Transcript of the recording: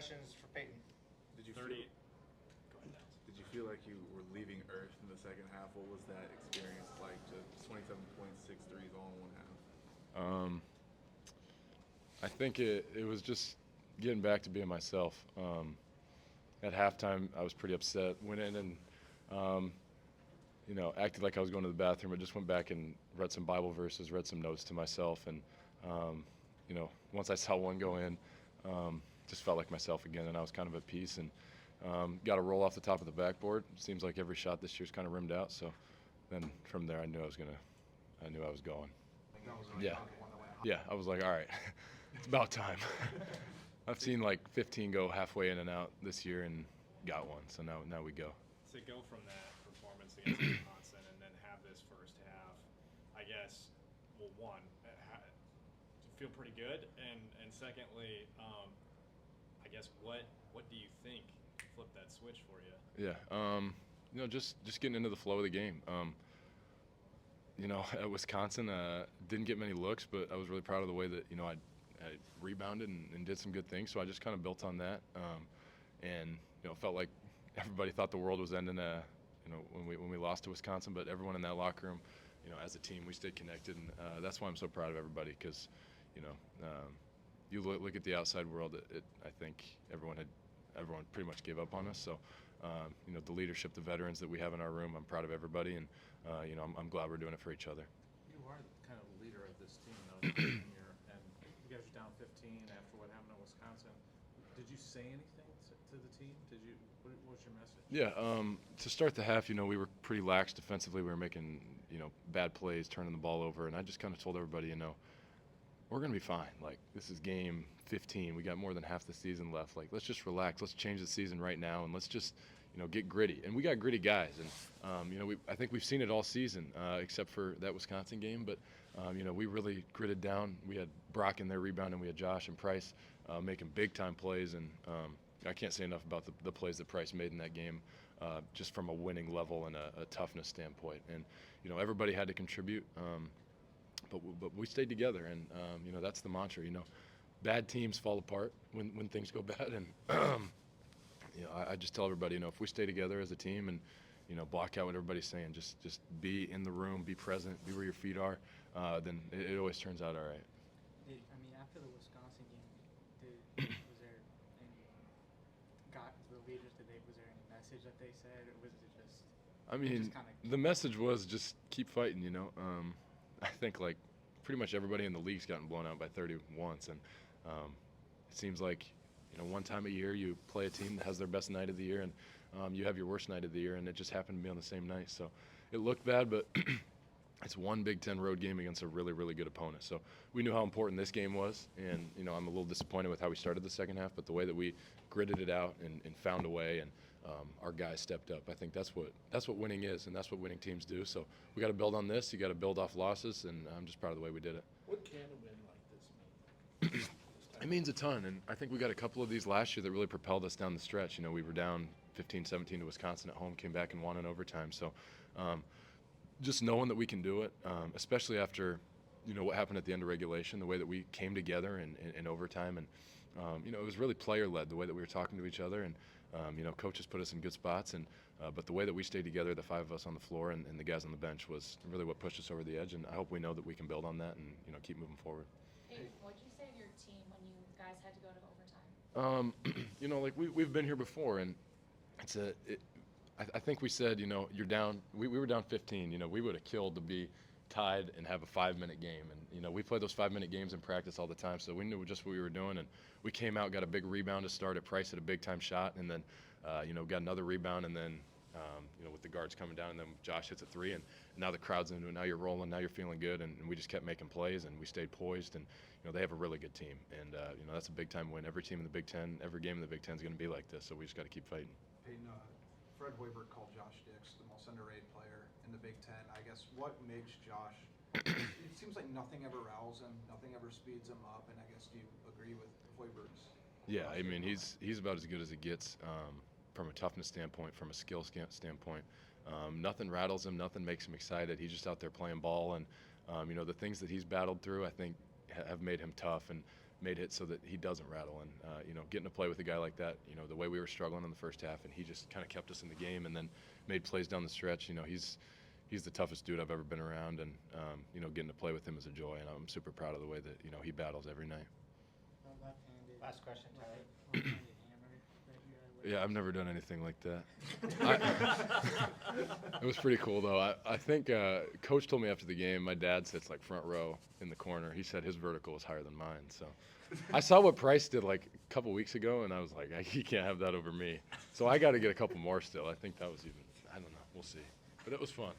questions for Payton. Did you 30. feel, did you feel like you were leaving Earth in the second half? What was that experience like? Just 27 points, 6 threes all in one half. I think it was just getting back to being myself. At halftime, I was pretty upset. Went in and acted like I was going to the bathroom. I just went back and read some Bible verses, read some notes to myself, and once I saw one go in, just felt like myself again, and I was kind of at peace and got a roll off the top of the backboard. Seems like every shot this year's kind of rimmed out. So then from there, I knew I was going. Yeah, I was like, all right, it's about time. I've seen like 15 go halfway in and out this year and got one, so now we go. To go from that performance against Wisconsin and then have this first half, I guess, well, one, feel pretty good, and secondly, I guess what do you think flipped that switch for you? Yeah, just getting into the flow of the game. At Wisconsin, didn't get many looks, but I was really proud of the way that I rebounded and did some good things. So I just kind of built on that, and felt like everybody thought the world was ending. When we lost to Wisconsin, but everyone in that locker room, as a team, we stayed connected, and that's why I'm so proud of everybody. Because, you look at the outside world, I think everyone pretty much gave up on us. So, the leadership, the veterans that we have in our room, I'm proud of everybody, and I'm glad we're doing it for each other. You are kind of the leader of this team, though, and you guys are down 15 after what happened in Wisconsin. Did you say anything to the team? What was your message? Yeah, to start the half, we were pretty lax defensively. We were making, bad plays, turning the ball over, and I just kind of told everybody, we're going to be fine. Like, this is game 15. We got more than half the season left. Like, let's just relax. Let's change the season right now, and let's just, get gritty. And we got gritty guys. And, I think we've seen it all season, except for that Wisconsin game. But, we really gritted down. We had Brock in there rebounding. We had Josh and Price making big-time plays. And I can't say enough about the plays that Price made in that game, just from a winning level and a toughness standpoint. And, everybody had to contribute. But we stayed together, and that's the mantra. Bad teams fall apart when things go bad, and I just tell everybody, if we stay together as a team and block out what everybody's saying, just be in the room, be present, be where your feet are, then it always turns out all right. After the Wisconsin game, was there any message that they said, or was it just? The message was just keep fighting. I think pretty much everybody in the league's gotten blown out by 30 once, and it seems like one time a year you play a team that has their best night of the year, and you have your worst night of the year, and it just happened to be on the same night. So it looked bad, but it's one Big Ten road game against a really, really good opponent. So we knew how important this game was, and I'm a little disappointed with how we started the second half, but the way that we gritted it out and found a way, and our guys stepped up. I think that's what winning is, and that's what winning teams do. So we got to build on this. You got to build off losses, and I'm just proud of the way we did it. What can a win like this mean? It means a ton, and I think we got a couple of these last year that really propelled us down the stretch. We were down 15-17 to Wisconsin at home, came back and won in overtime. So just knowing that we can do it, especially after what happened at the end of regulation, the way that we came together in overtime, and it was really player-led, the way that we were talking to each other, and coaches put us in good spots, and but the way that we stayed together, the five of us on the floor and the guys on the bench, was really what pushed us over the edge, and I hope we know that we can build on that and keep moving forward. Hey, what did you say to your team when you guys had to go to overtime? We've been here before, and I think we said, you're down. We were down 15. We would have killed to be tied and have a 5-minute game, and we play those 5-minute games in practice all the time, so we knew just what we were doing, and we came out, got a big rebound to start at Price at a big time shot, and then got another rebound, and then with the guards coming down, and then Josh hits a three, and now the crowd's into it. Now you're rolling. Now you're feeling good, and we just kept making plays, and we stayed poised. And they have a really good team, and that's a big time win. Every team in the Big Ten, every game in the Big Ten is going to be like this. So we just got to keep fighting. Payton, Fred Hoiberg called Josh Dix the most underrated player in the Big Ten. I guess what makes Josh? It seems like nothing ever riles him, nothing ever speeds him up. And I guess do you agree with Hoiberg's? Yeah, he's about as good as it gets. From a toughness standpoint, from a skill standpoint. Nothing rattles him, nothing makes him excited. He's just out there playing ball, and the things that he's battled through, I think, have made him tough. And made it so that he doesn't rattle. And getting to play with a guy like that, the way we were struggling in the first half, and he just kind of kept us in the game, and then made plays down the stretch. He's the toughest dude I've ever been around, and getting to play with him is a joy, and I'm super proud of the way that he battles every night. Left-handed. Last question, Tyler. Left-handed hammer that you had with Yeah, I've never done anything like that. It was pretty cool, though. I think Coach told me after the game, my dad sits like front row in the corner. He said his vertical was higher than mine. So I saw what Price did like a couple weeks ago, and I was like, he can't have that over me. So I got to get a couple more still. I think that was even, I don't know. We'll see. But it was fun.